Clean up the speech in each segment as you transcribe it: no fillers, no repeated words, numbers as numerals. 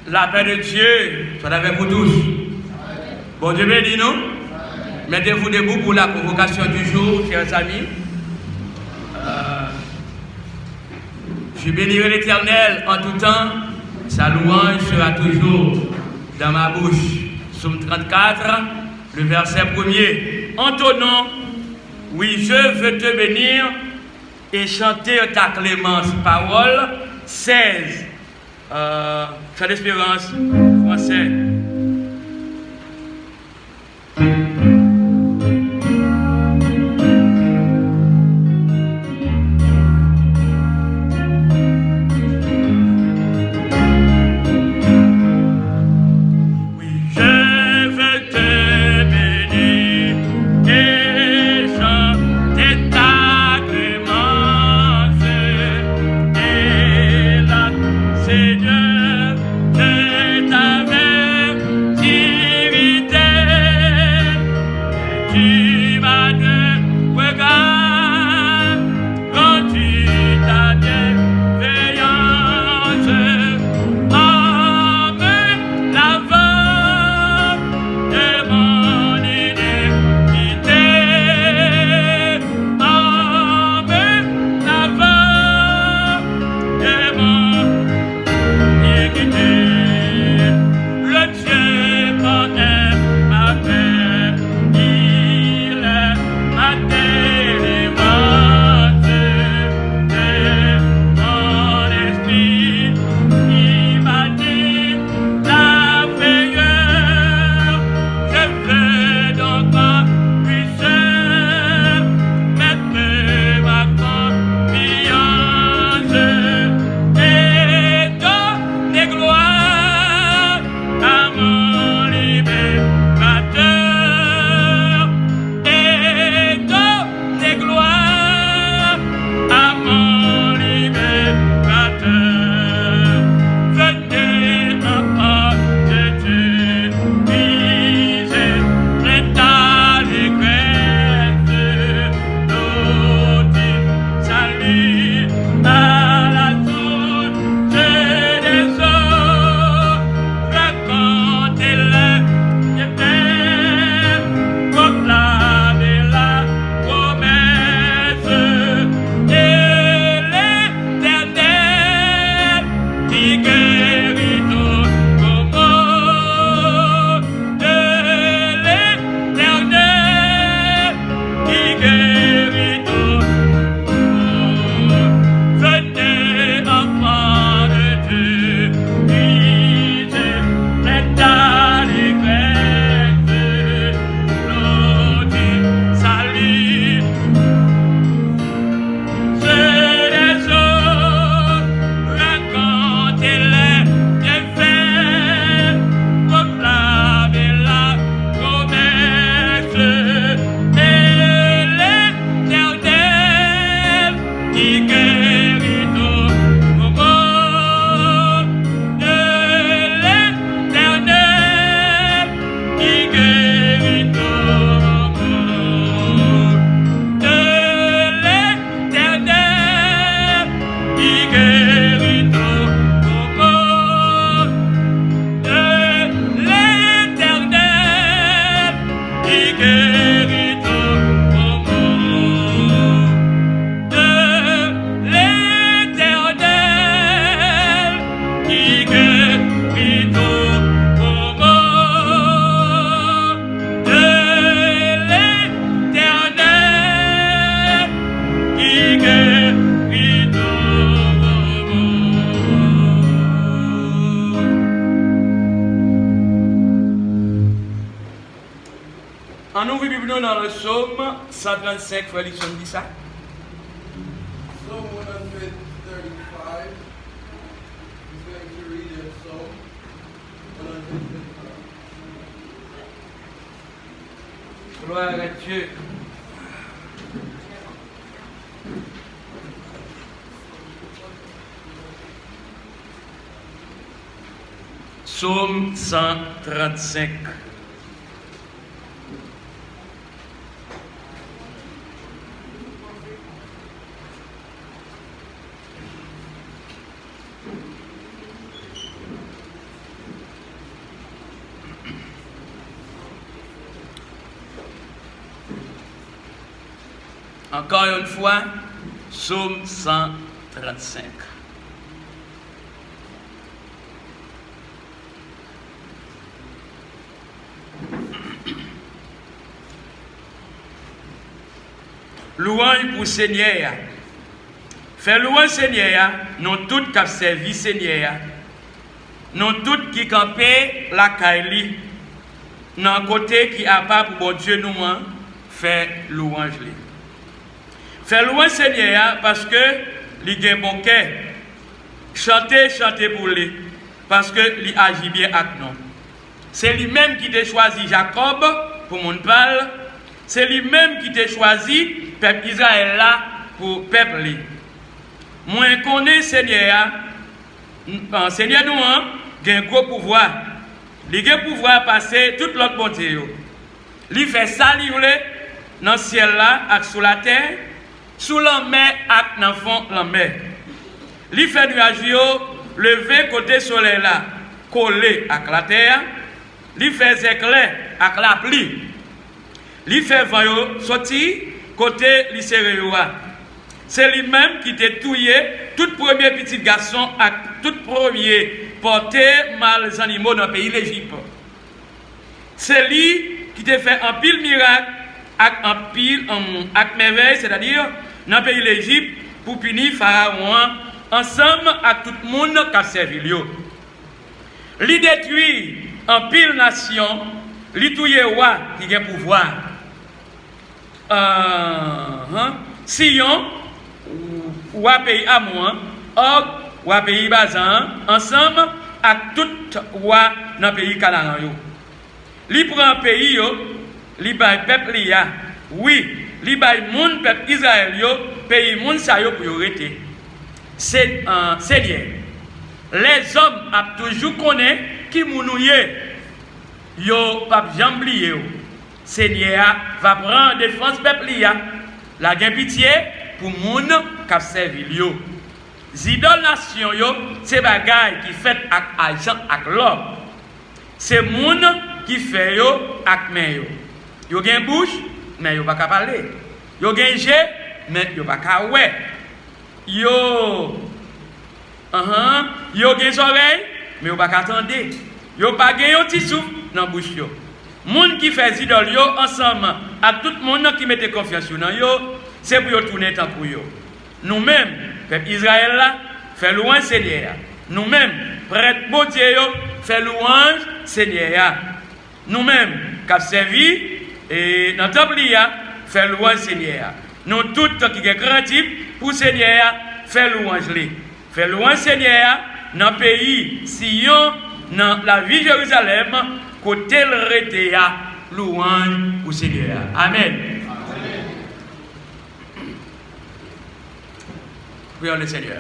La paix de Dieu soit avec vous tous. Bon Dieu bénis nous. Mettez-vous debout pour la convocation du jour, chers amis. Je bénirai l'Éternel en tout temps. Sa louange sera toujours dans ma bouche. Psaume 34, le verset 1er. Entonnons, oui, je veux te bénir et chanter ta clémence. Parole 16. Chant d'espérance français. En nous vivons dans le psaume 135, frère Lixon dit ça. Psalm 135. He's going to read a psalm 135. Gloire à Dieu. Psaume 135. Encore une fois, psaume 135. Louange pour Seigneur. Fait louange Seigneur, nous tous qui avons servi Seigneur. Nous tous qui campé la Kaili. Dans côté qui a pas pour bon Dieu nous fait louange. Fait louange Seigneur parce que il a bon cœur. Chanter pour lui parce que il agit bien avec nous. C'est lui-même qui a choisi Jacob pour mon parle. C'est lui-même qui t'a choisi, peuple Israël là, pour peuple. Moi, je connais Seigneur, Seigneur nous, il a un gros pouvoir. Il a un pouvoir passer toute l'autre bonté. Il fait ça, il dans le ciel là, et sous la terre, sous la mer, et dans le fond de la mer. Il fait nuage, lever côté soleil là, collé avec la terre. Il fait éclair avec la pluie. Li fait vent sorti côté li serrewa. C'est lui-même qui t'a touillé tout premier petit garçon à tout premier porté mal les animaux dans le pays d'Égypte. C'est lui qui t'a fait un pile miracle un pile avec merveille, c'est-à-dire dans le pays d'Égypte pour punir Pharaon ensemble avec tout le monde qui a servi lui. Li détruit un pile nation, li touillé roi qui a pouvoir. Sion ou à pays Amon, Og ou à pays Bazan, ensemble avec tout roi dans le pays Canaan. Li prend un pays, li bay peuple ya, oui, li bay moun peuple Israël, pays moun sa yo pour arrêter. C'est Seigneur. Les hommes a toujours connaît qui mounouye, yo pas jamblié. Seigneur va prendre défense peuple la gain pitié pour moun qui servi yo. Zidol nation yo, c'est bagay qui fait avec argent avec l'or. C'est moun qui fait yo avec main yo. Yo gen bouche mais yo pas ka parler. Yo gen jè mais yo pas ka wè. Yo gen oreilles mais yo pas ka tande. Yo pas gen yon ti souffle dans bouche yo. Moun qui fait idole yo ensemble à tout le monde qui mette confiance dans yo, c'est pour yo tourner tant pour yo. Nous-mêmes, peuple Israël là, fait louange Seigneur. Nous-mêmes, prêtre bon Dieu yo, fait louange Seigneur. Nous-mêmes, qui servi et dans temple là, fait louange Seigneur. Nous tous qui est craintif pour Seigneur, fait louange lui. Fait louange Seigneur dans le pays Sion, dans la ville de Jérusalem. Côté le retéa, louange au Seigneur. Amen. Prions le Seigneur.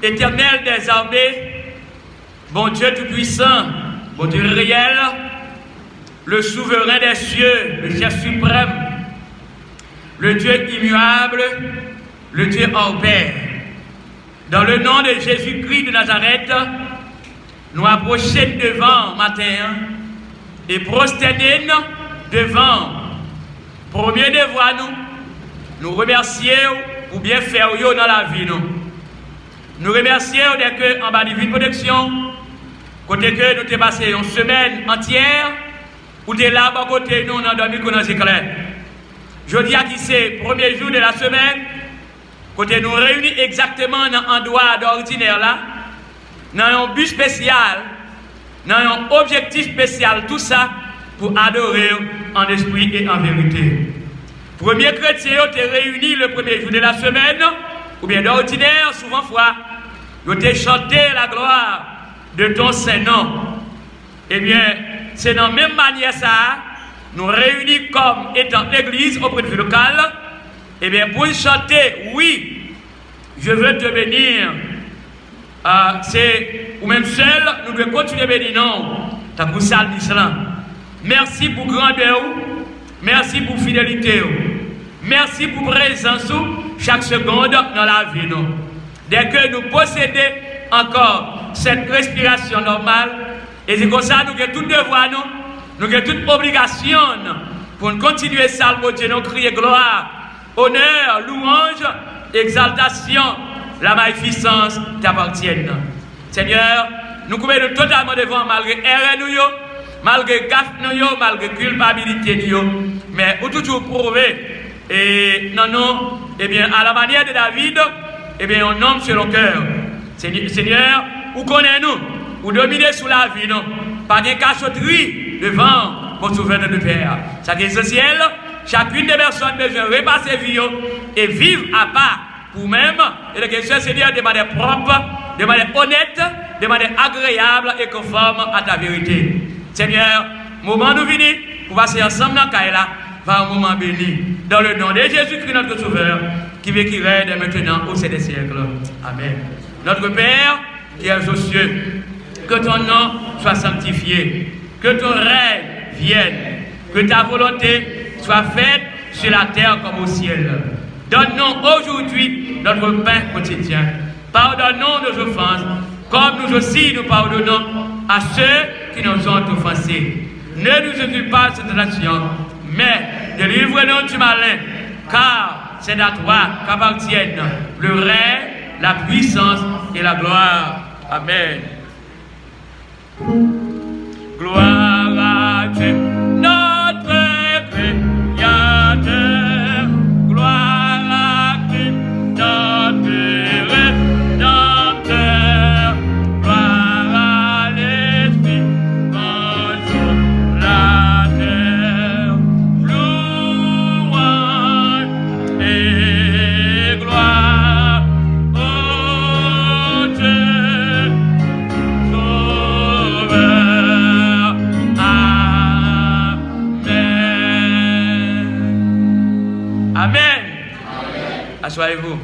Éternel des armées, bon Dieu tout-puissant, bon Dieu réel, le souverain des cieux, le chef suprême, le Dieu immuable, le Dieu hors pair. Dans le nom de Jésus-Christ de Nazareth, nous approchons devant matin et prosterner devant premier devoir nous remercions pour bien faire dans la vie nous remercions dès que en bas de divine protection côté que nous t'ai passé une semaine entière où t'es là à côté nous on a dormi qu'on a éclair. Je dis à qui c'est premier jour de la semaine côté nous réunis exactement dans un endroit d'ordinaire là. Dans un but spécial, dans un objectif spécial, tout ça pour adorer en esprit et en vérité. Premier chrétien, tu es réuni le premier jour de la semaine, ou bien d'ordinaire, souvent fois, tu t'es chanté la gloire de ton Saint-Nom. Eh bien, c'est dans la même manière ça, nous réunis comme étant l'église auprès de local, eh bien, pour chanter, oui, je veux te bénir. C'est ou même seul, nous devons continuer à bénir non. T'as pour ça l'islam. Merci pour grandeur, merci pour fidélité, merci pour présence chaque seconde dans la vie. Dès que nous possédons encore cette respiration normale, et c'est comme ça nous avons tout devoir, nous avons toute obligation pour nous continuer ça, mon Dieu, nous crier gloire, honneur, louange, exaltation, la magnificence t'appartiennent. Seigneur, nous coupons totalement devant malgré erreur nous, malgré gaffe nous, malgré culpabilité nous, mais vous toujours prouver. Et non, eh bien, à la manière de David, eh bien, on nomme sur le cœur. Seigneur, vous connaissez-nous, vous dominez sous la vie, non? Pas de cachotterie devant votre souverain de Père. Ça qui est essentiel, chacune des personnes besoin de repasser vie et vivre à part pour même. Et la question, Seigneur, de manière propre, de manière honnête, de manière agréable et conforme à ta vérité. Seigneur, moment nous venons pour passer ensemble dans Kaila. Va un moment béni. Dans le nom de Jésus-Christ, notre Sauveur, qui vit, qui règne maintenant au sein des siècles. Amen. Notre Père, qui es aux cieux, que ton nom soit sanctifié, que ton règne vienne, que ta volonté soit faite sur la terre comme au ciel. Donne-nous aujourd'hui notre pain quotidien. Pardonne-nous nos offenses, comme nous aussi nous pardonnons à ceux qui nous ont offensés. Ne nous occupe pas de cette nation, mais délivre-nous du malin, car c'est à toi qu'appartiennent le règne, la puissance et la gloire. Amen. Gloire à Dieu, notre Créateur. Gloire à Dieu, notre Rédempteur. Gloire à l'Esprit, consolateur. Louange et gloire au Dieu Sauveur. Amen. Amen. Asseyez-vous.